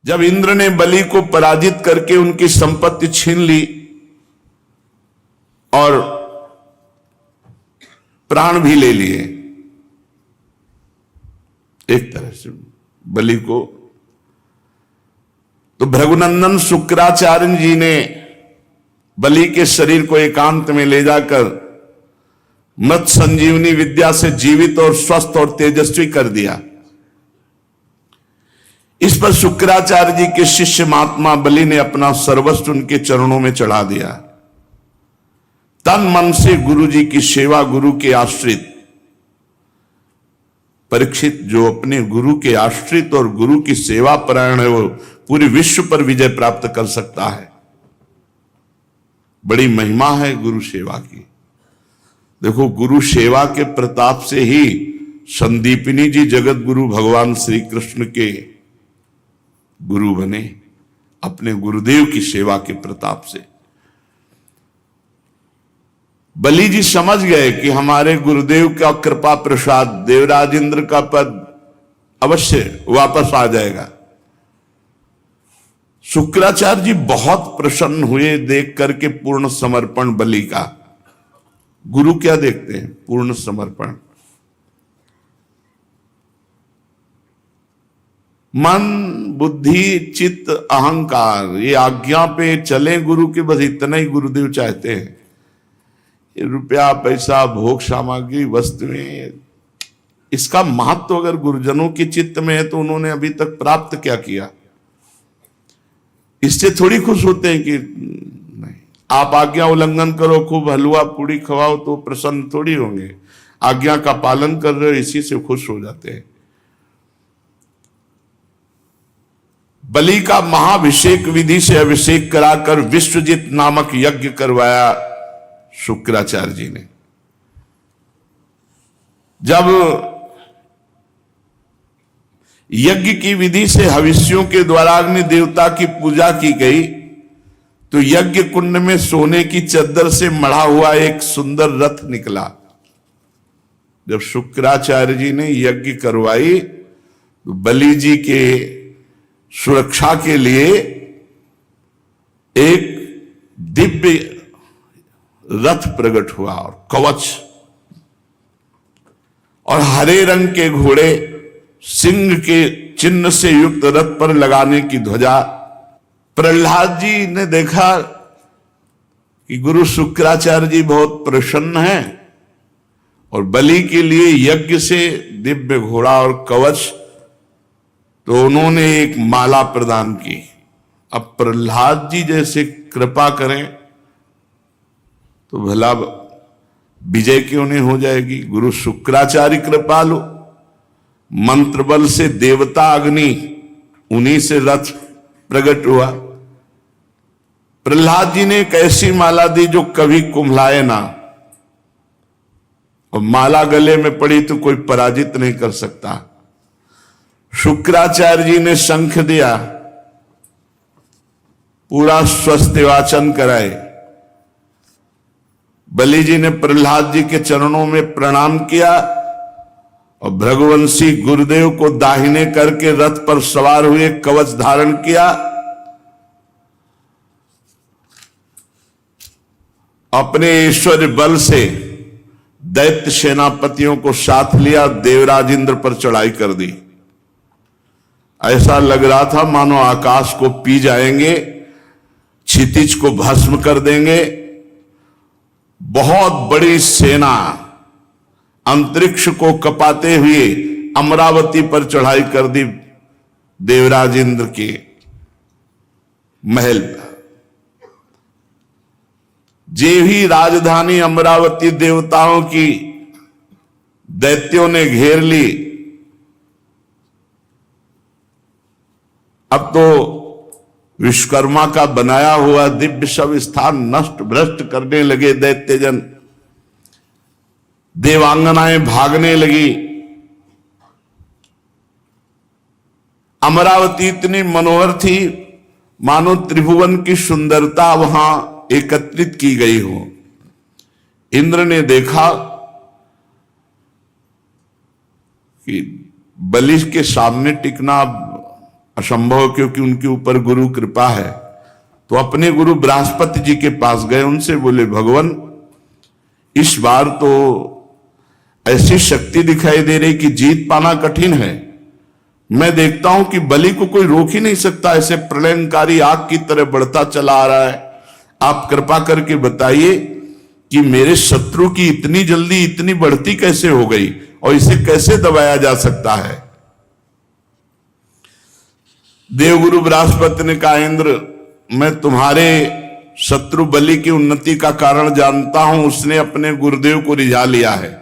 जब इंद्र ने बलि को पराजित करके उनकी संपत्ति छीन ली और प्राण भी ले लिए, एक तरह से बलि को, तो भृगुनंदन शुक्राचार्य जी ने बलि के शरीर को एकांत में ले जाकर मृत संजीवनी विद्या से जीवित और स्वस्थ और तेजस्वी कर दिया। इस पर शुक्राचार्य जी के शिष्य महात्मा बलि ने अपना सर्वस्व उनके चरणों में चढ़ा दिया। तन मन से गुरु जी की सेवा, गुरु के आश्रित परीक्षित जो अपने गुरु के आश्रित और गुरु की सेवा परायण है, वो पूरी विश्व पर विजय प्राप्त कर सकता है। बड़ी महिमा है गुरु सेवा की। देखो, गुरु सेवा के प्रताप से ही संदीपिनी जी जगत गुरु भगवान श्री कृष्ण के गुरु बने, अपने गुरुदेव की सेवा के प्रताप से। बलि जी समझ गए कि हमारे गुरुदेव का कृपा प्रसाद, देवराज इंद्र का पद अवश्य वापस आ जाएगा। शुक्राचार्य जी बहुत प्रसन्न हुए देख करके पूर्ण समर्पण बलि का। गुरु क्या देखते हैं? पूर्ण समर्पण। मन, बुद्धि, चित्त, अहंकार, ये आज्ञा पे चले गुरु के, बस इतना ही गुरुदेव चाहते हैं। ये रुपया, पैसा, भोग सामग्री, वस्तुएं, इसका महत्व अगर गुरुजनों के चित्त में है तो उन्होंने अभी तक प्राप्त क्या किया? इससे थोड़ी खुश होते हैं कि नहीं, आप आज्ञा उल्लंघन करो, खूब हलवा पूड़ी खवाओ तो प्रसन्न थोड़ी होंगे। आज्ञा का पालन कर रहे हो, इसी से खुश हो जाते हैं। बलि का महाभिषेक विधि से अभिषेक कराकर विश्वजित नामक यज्ञ करवाया शुक्राचार्य जी ने। जब यज्ञ की विधि से हविष्यों के द्वारा अग्नि देवता की पूजा की गई तो यज्ञ कुंड में सोने की चद्दर से मढ़ा हुआ एक सुंदर रथ निकला। जब शुक्राचार्य जी ने यज्ञ करवाई तो बलि जी के सुरक्षा के लिए एक दिव्य रथ प्रकट हुआ और कवच और हरे रंग के घोड़े, सिंह के चिन्ह से युक्त रथ पर लगाने की ध्वजा। प्रहलाद जी ने देखा कि गुरु शुक्राचार्य जी बहुत प्रसन्न हैं और बलि के लिए यज्ञ से दिव्य घोड़ा और कवच, तो उन्होंने एक माला प्रदान की। अब प्रहलाद जी जैसे कृपा करें तो भला विजय क्यों नहीं हो जाएगी? गुरु शुक्राचार्य कृपालु, मंत्र बल से देवता अग्नि, उन्हीं से रथ प्रकट हुआ। प्रहलाद जी ने एक ऐसी माला दी जो कभी कुम्हलाए ना, और माला गले में पड़ी तो कोई पराजित नहीं कर सकता। शुक्राचार्य जी ने शंख दिया, पूरा स्वस्ति वाचन कराए। बलि जी ने प्रहलाद जी के चरणों में प्रणाम किया और भृगुवंशी गुरुदेव को दाहिने करके रथ पर सवार हुए, कवच धारण किया। अपने ऐश्वर्य बल से दैत्य सेनापतियों को साथ लिया, देवराज इंद्र पर चढ़ाई कर दी। ऐसा लग रहा था मानो आकाश को पी जाएंगे, क्षितिज को भस्म कर देंगे। बहुत बड़ी सेना अंतरिक्ष को कपाते हुए अमरावती पर चढ़ाई कर दी, देवराज इंद्र के महल पर। जे भी राजधानी अमरावती देवताओं की दैत्यों ने घेर ली। अब तो विश्वकर्मा का बनाया हुआ दिव्य सब स्थान नष्ट भ्रष्ट करने लगे दैत्यजन। देवांगनाएं भागने लगी। अमरावती इतनी मनोहर थी मानो त्रिभुवन की सुंदरता वहां एकत्रित की गई हो। इंद्र ने देखा कि बलि के सामने टिकना असंभव, क्योंकि उनके ऊपर गुरु कृपा है। तो अपने गुरु बृहस्पति जी के पास गए, उनसे बोले भगवान इस बार तो ऐसी शक्ति दिखाई दे रही कि जीत पाना कठिन है। मैं देखता हूं कि बलि को कोई रोक ही नहीं सकता, ऐसे प्रलयंकारी आग की तरह बढ़ता चला आ रहा है। आप कृपा करके बताइए कि मेरे शत्रु की इतनी जल्दी इतनी बढ़ती कैसे हो गई और इसे कैसे दबाया जा सकता है। देवगुरु बृहस्पति ने कहा इंद्र, मैं तुम्हारे शत्रु बलि की उन्नति का कारण जानता हूं, उसने अपने गुरुदेव को रिझा लिया है।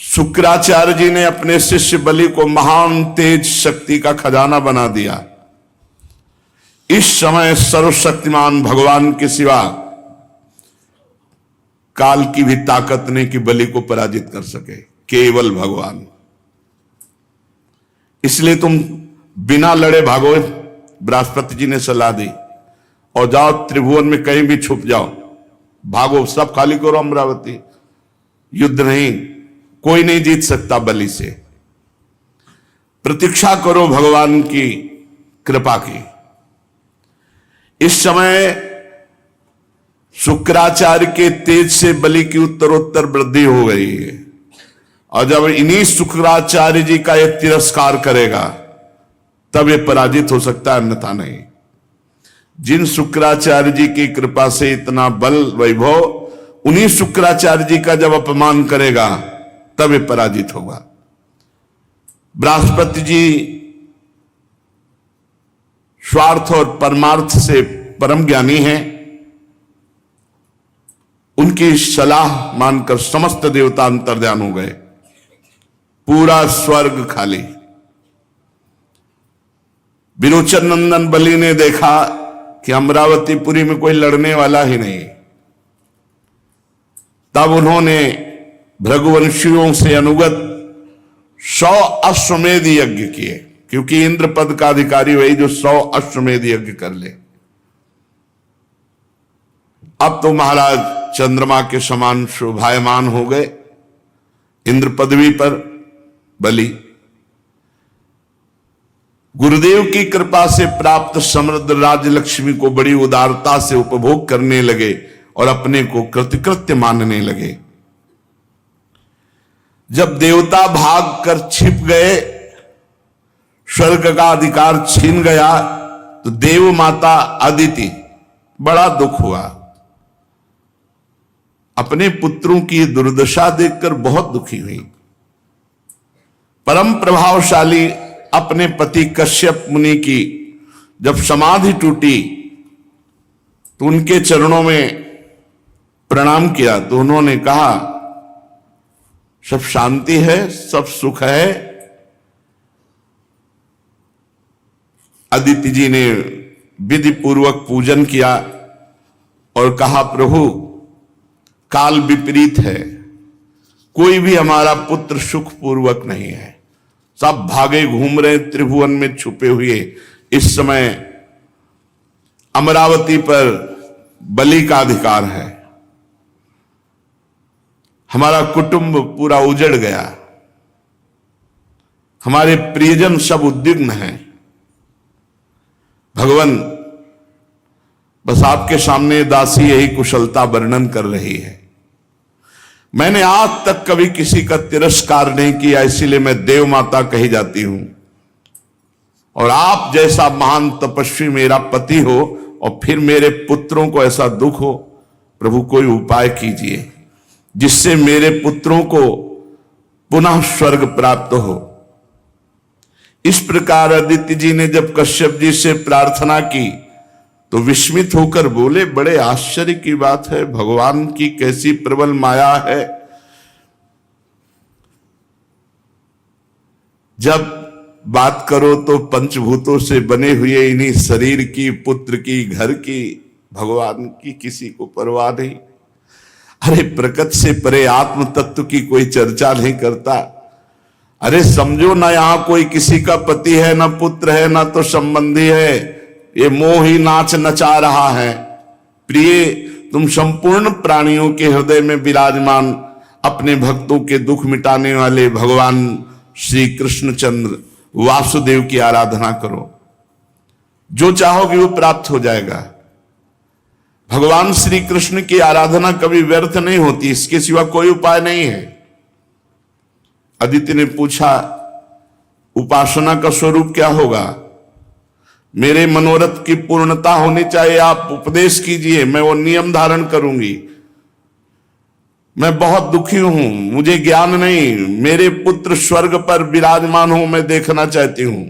शुक्राचार्य जी ने अपने शिष्य बलि को महान तेज शक्ति का खजाना बना दिया। इस समय सर्वशक्तिमान भगवान के सिवा काल की भी ताकत नहीं कि बलि को पराजित कर सके, केवल भगवान। इसलिए तुम बिना लड़े भागो, बृहस्पति जी ने सलाह दी, और जाओ त्रिभुवन में कहीं भी छुप जाओ, भागो, सब खाली करो अमरावती। युद्ध नहीं, कोई नहीं जीत सकता बलि से। प्रतीक्षा करो भगवान की कृपा की। इस समय शुक्राचार्य के तेज से बलि की उत्तरोत्तर वृद्धि हो गई है, और जब इन्हीं शुक्राचार्य जी का एक तिरस्कार करेगा तब ये पराजित हो सकता है, अन्यथा नहीं। जिन शुक्राचार्य जी की कृपा से इतना बल वैभव, उन्हीं शुक्राचार्य जी का जब अपमान करेगा तब ये पराजित होगा। बृहस्पति जी स्वार्थ और परमार्थ से परम ज्ञानी हैं। उनकी सलाह मानकर समस्त देवता अंतर्ध्यान हो गए, पूरा स्वर्ग खाली। विरोचन नंदन बलि ने देखा कि अमरावतीपुरी में कोई लड़ने वाला ही नहीं। तब उन्होंने भृगुवंशियों से अनुगत 100 अश्वमेध यज्ञ किए, क्योंकि इंद्र पद का अधिकारी वही जो 100 अश्वमेध यज्ञ कर ले। अब तो महाराज चंद्रमा के समान शोभायमान हो गए इंद्र पदवी पर बलि। गुरुदेव की कृपा से प्राप्त समृद्ध राजलक्ष्मी को बड़ी उदारता से उपभोग करने लगे और अपने को कृतकृत्य मानने लगे। जब देवता भाग कर छिप गए, स्वर्ग का अधिकार छीन गया, तो देव माता अदिति बड़ा दुख हुआ। अपने पुत्रों की दुर्दशा देखकर बहुत दुखी हुई। परम प्रभावशाली अपने पति कश्यप मुनि की जब समाधि टूटी तो उनके चरणों में प्रणाम किया, तो उन्होंने कहा सब शांति है, सब सुख है। अदिति जी ने विधि पूर्वक पूजन किया और कहा प्रभु काल विपरीत है, कोई भी हमारा पुत्र सुख पूर्वक नहीं है, सब भागे घूम रहे त्रिभुवन में छुपे हुए। इस समय अमरावती पर बलि का अधिकार है, हमारा कुटुंब पूरा उजड़ गया, हमारे प्रियजन सब उद्विग्न हैं। भगवान बस आपके सामने दासी यही कुशलता वर्णन कर रही है। मैंने आज तक कभी किसी का तिरस्कार नहीं किया, इसीलिए मैं देव माता कही जाती हूं। और आप जैसा महान तपस्वी मेरा पति हो और फिर मेरे पुत्रों को ऐसा दुख हो, प्रभु कोई उपाय कीजिए जिससे मेरे पुत्रों को पुनः स्वर्ग प्राप्त हो। इस प्रकार अदिति जी ने जब कश्यप जी से प्रार्थना की तो विस्मित होकर बोले बड़े आश्चर्य की बात है, भगवान की कैसी प्रबल माया है। जब बात करो तो पंचभूतों से बने हुए इन्हीं शरीर की, पुत्र की, घर की, भगवान की किसी को परवाह नहीं। अरे प्रकृति से परे आत्म तत्व की कोई चर्चा नहीं करता। अरे समझो ना, यहां कोई किसी का पति है, ना पुत्र है, ना तो संबंधी है, ये मोह ही नाच नचा रहा है। प्रिय, तुम संपूर्ण प्राणियों के हृदय में विराजमान अपने भक्तों के दुख मिटाने वाले भगवान श्री कृष्णचंद्र वासुदेव की आराधना करो, जो चाहोगे वो प्राप्त हो जाएगा। भगवान श्री कृष्ण की आराधना कभी व्यर्थ नहीं होती, इसके सिवा कोई उपाय नहीं है। अदिति ने पूछा, उपासना का स्वरूप क्या होगा? मेरे मनोरथ की पूर्णता होनी चाहिए, आप उपदेश कीजिए, मैं वो नियम धारण करूंगी। मैं बहुत दुखी हूं, मुझे ज्ञान नहीं, मेरे पुत्र स्वर्ग पर विराजमान हो, मैं देखना चाहती हूं,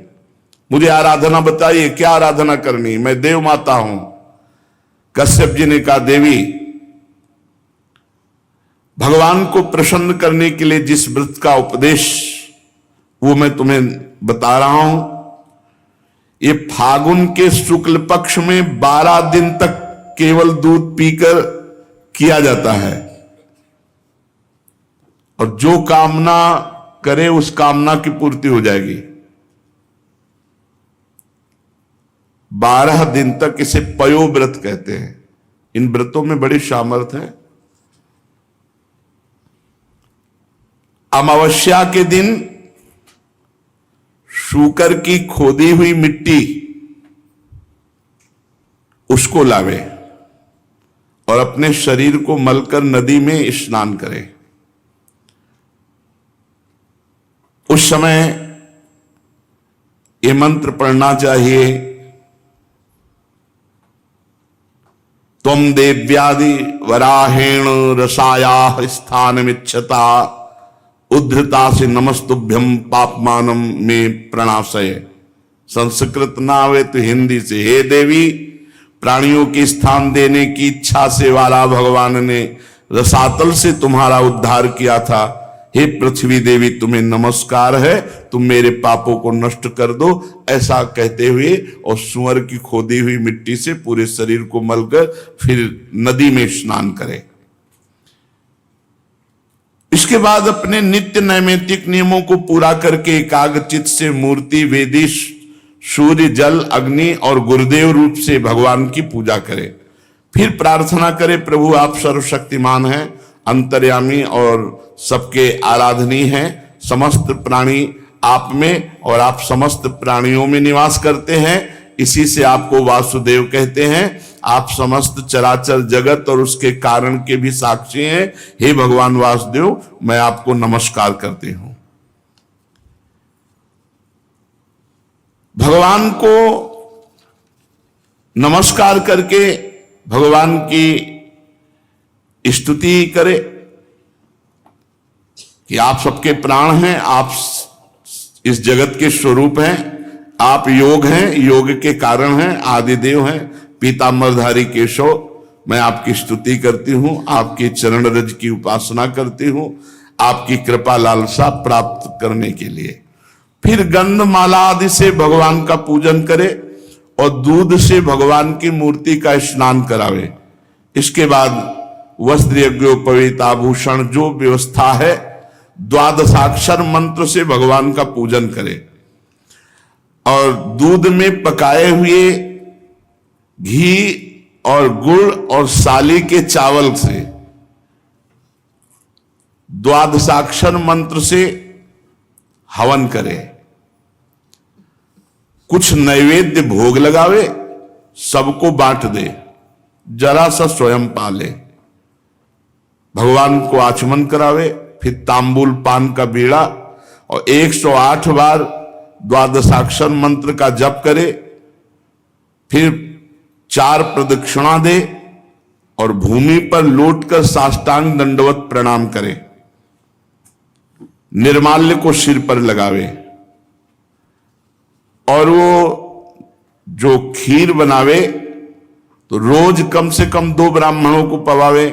मुझे आराधना बताइए, क्या आराधना करनी, मैं देव माता हूं। कश्यप जी ने कहा, देवी, भगवान को प्रसन्न करने के लिए जिस व्रत का उपदेश वो मैं तुम्हें बता रहा हूं, ये फागुन के शुक्ल पक्ष में 12 दिन तक केवल दूध पीकर किया जाता है, और जो कामना करे उस कामना की पूर्ति हो जाएगी। 12 दिन तक इसे पयो व्रत कहते हैं। इन व्रतों में बड़ी सामर्थ्य है। अमावस्या के दिन शूकर की खोदी हुई मिट्टी उसको लावे और अपने शरीर को मलकर नदी में स्नान करे। उस समय ये मंत्र पढ़ना चाहिए, त्वं देव्यादि वराहेण रसाया स्थानमिच्छता उद्धृता से नमस्तुभ्यम पापमानम में प्रणाशय। संस्कृत ना आवे तो हिंदी से, हे देवी, प्राणियों के स्थान देने की इच्छा से वाला भगवान ने रसातल से तुम्हारा उद्धार किया था। हे पृथ्वी देवी, तुम्हें नमस्कार है, तुम मेरे पापों को नष्ट कर दो। ऐसा कहते हुए और सुअर की खोदी हुई मिट्टी से पूरे शरीर को मलकर फिर नदी में स्नान करे। इसके बाद अपने नित्य नैमित्तिक नियमों को पूरा करके एकाग्रचित्त से मूर्ति, वेदी, सूर्य, जल, अग्नि और गुरुदेव रूप से भगवान की पूजा करे। फिर प्रार्थना करे, प्रभु आप सर्वशक्तिमान हैं, अंतर्यामी और सबके आराधनीय हैं। समस्त प्राणी आप में और आप समस्त प्राणियों में निवास करते हैं, इसी से आपको वासुदेव कहते हैं। आप समस्त चराचर जगत और उसके कारण के भी साक्षी हैं। हे भगवान वासुदेव, मैं आपको नमस्कार करती हूं। भगवान को नमस्कार करके भगवान की स्तुति करे कि आप सबके प्राण हैं, आप इस जगत के स्वरूप हैं, आप योग हैं, योग के कारण हैं, आदिदेव हैं, पीतांबरधारी केशव। मैं आपकी स्तुति करती हूं, आपके चरण रज की उपासना करती हूं, आपकी कृपा लालसा प्राप्त करने के लिए। फिर गंध माला आदि से भगवान का पूजन करे और दूध से भगवान की मूर्ति का स्नान करावे। इसके बाद वस्त्र, यज्ञोपवीत, आभूषण, जो व्यवस्था है, द्वादशाक्षर मंत्र से भगवान का पूजन करे और दूध में पकाए हुए घी और गुड़ और साली के चावल से द्वादशाक्षर मंत्र से हवन करे। कुछ नैवेद्य भोग लगावे, सबको बांट दे, जरा सा स्वयं पाले, भगवान को आचमन करावे। फिर तांबूल पान का बीड़ा और 108 बार द्वादशाक्षर मंत्र का जप करे। फिर 4 प्रदक्षिणा दे और भूमि पर लौटकर साष्टांग दंडवत प्रणाम करे। निर्माल्य को सिर पर लगावे और वो जो खीर बनावे तो रोज कम से कम 2 ब्राह्मणों को पवावे,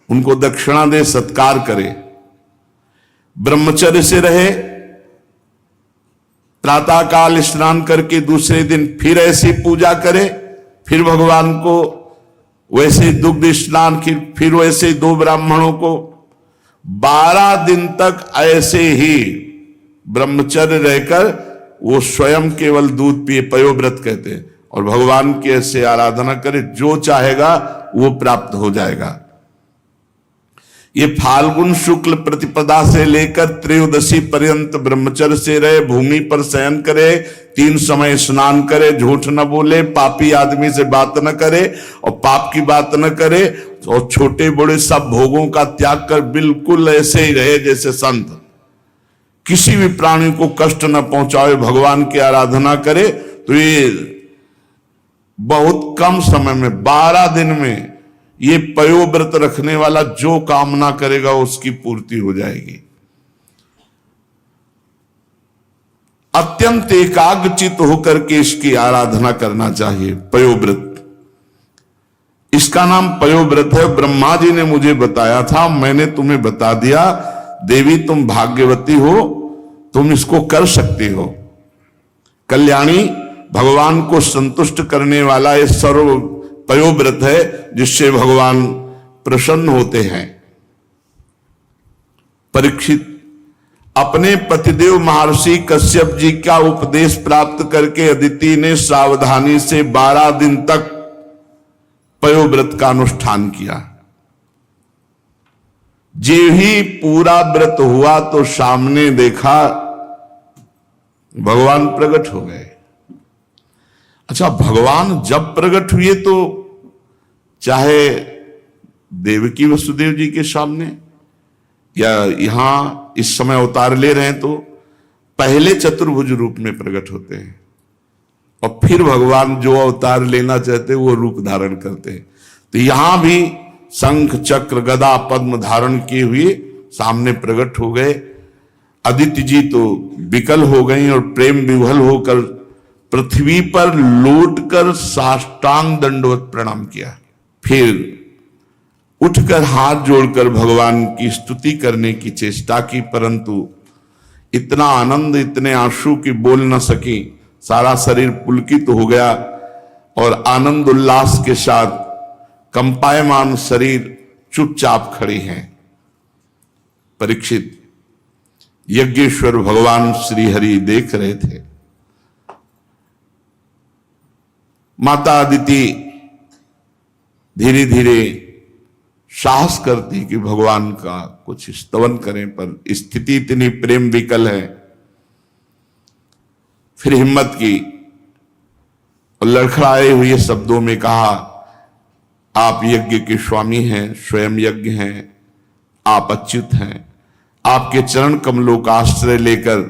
उनको दक्षिणा दे, सत्कार करे। ब्रह्मचर्य से रहे, प्रातःकाल स्नान करके दूसरे दिन फिर ऐसी पूजा करे, फिर भगवान को वैसे दुग्ध स्नान, फिर वैसे 2 ब्राह्मणों को। 12 दिन तक ऐसे ही ब्रह्मचर्य रहकर वो स्वयं केवल दूध पिए, पयोव्रत कहते हैं, और भगवान की ऐसे आराधना करे, जो चाहेगा वो प्राप्त हो जाएगा। ये फाल्गुन शुक्ल प्रतिपदा से लेकर त्रयोदशी पर्यंत ब्रह्मचर्य से रहे, भूमि पर शयन करे, 3 समय स्नान करे, झूठ न बोले, पापी आदमी से बात न करे और पाप की बात न करे, और छोटे बड़े सब भोगों का त्याग कर बिल्कुल ऐसे ही रहे जैसे संत, किसी भी प्राणी को कष्ट न पहुंचाए, भगवान की आराधना करे। तो ये बहुत कम समय में 12 दिन में ये पयोव्रत रखने वाला जो कामना करेगा उसकी पूर्ति हो जाएगी। अत्यंत एकाग्रचित होकर के इसकी आराधना करना चाहिए। पयोव्रत, इसका नाम पयोव्रत है। ब्रह्मा जी ने मुझे बताया था, मैंने तुम्हें बता दिया। देवी तुम भाग्यवती हो, तुम इसको कर सकती हो। कल्याणी, भगवान को संतुष्ट करने वाला ये सर्व पयोव्रत है जिससे भगवान प्रसन्न होते हैं। परीक्षित अपने पतिदेव महर्षि कश्यप जी का उपदेश प्राप्त करके अदिति ने सावधानी से 12 दिन तक पयोव्रत का अनुष्ठान किया। जे ही पूरा व्रत हुआ तो सामने देखा भगवान प्रकट हो गए। अच्छा, भगवान जब प्रकट हुए तो चाहे देवकी वसुदेव जी के सामने या यहां इस समय अवतार ले रहे हैं, तो पहले चतुर्भुज रूप में प्रकट होते हैं और फिर भगवान जो अवतार लेना चाहते हैं वो रूप धारण करते हैं। तो यहां भी शंख चक्र गदा पद्म धारण किए हुए सामने प्रकट हो गए। अदिति जी तो विकल हो गई और प्रेम विह्वल होकर पृथ्वी पर लौटकर साष्टांग दंडवत प्रणाम किया। फिर उठकर हाथ जोड़कर भगवान की स्तुति करने की चेष्टा की, परंतु इतना आनंद, इतने आंसू की बोल न सकी। सारा शरीर पुलकित हो गया और आनंद उल्लास के साथ कंपायमान शरीर चुपचाप खड़ी हैं। परीक्षित, यज्ञेश्वर भगवान श्री हरि देख रहे थे। माता अदिति धीरे धीरे साहस करती कि भगवान का कुछ स्तवन करें, पर स्थिति इतनी प्रेम विकल है। फिर हिम्मत की और लड़खड़ाए हुए शब्दों में कहा, आप यज्ञ के स्वामी हैं, स्वयं यज्ञ हैं, आप अच्युत हैं। आपके चरण कमलों का आश्रय लेकर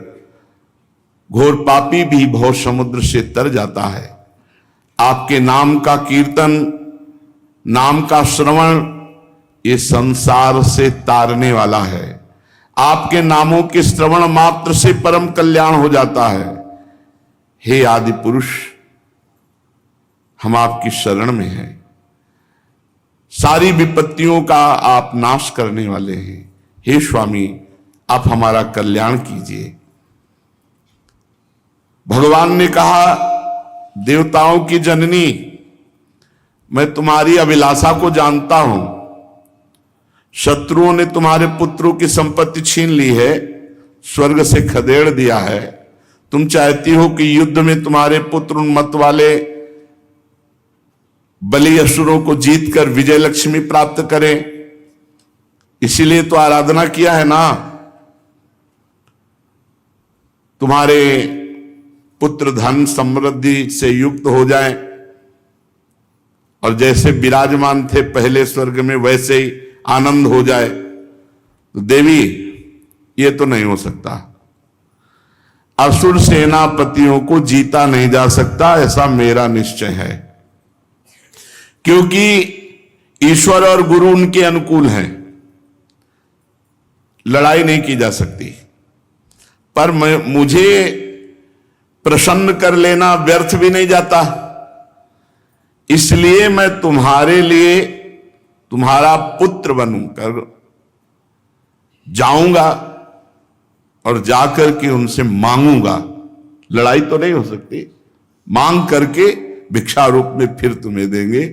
घोर पापी भी भव समुद्र से तर जाता है। आपके नाम का कीर्तन, नाम का श्रवण ये संसार से तारने वाला है। आपके नामों के श्रवण मात्र से परम कल्याण हो जाता है। हे आदि पुरुष, हम आपकी शरण में हैं। सारी विपत्तियों का आप नाश करने वाले हैं। हे स्वामी, आप हमारा कल्याण कीजिए। भगवान ने कहा, देवताओं की जननी, मैं तुम्हारी अभिलाषा को जानता हूं। शत्रुओं ने तुम्हारे पुत्रों की संपत्ति छीन ली है, स्वर्ग से खदेड़ दिया है। तुम चाहती हो कि युद्ध में तुम्हारे पुत्र उन मत वाले बलि असुरों को जीतकर विजय लक्ष्मी प्राप्त करें, इसीलिए तो आराधना किया है ना। तुम्हारे पुत्र धन समृद्धि से युक्त हो जाएं और जैसे विराजमान थे पहले स्वर्ग में वैसे ही आनंद हो जाए। तो देवी, ये तो नहीं हो सकता। असुर सेनापतियों को जीता नहीं जा सकता, ऐसा मेरा निश्चय है, क्योंकि ईश्वर और गुरु उनके अनुकूल हैं। लड़ाई नहीं की जा सकती, पर मुझे प्रसन्न कर लेना व्यर्थ भी नहीं जाता। इसलिए मैं तुम्हारे लिए तुम्हारा पुत्र बनकर जाऊंगा और जाकर के उनसे मांगूंगा। लड़ाई तो नहीं हो सकती, मांग करके भिक्षा रूप में फिर तुम्हें देंगे।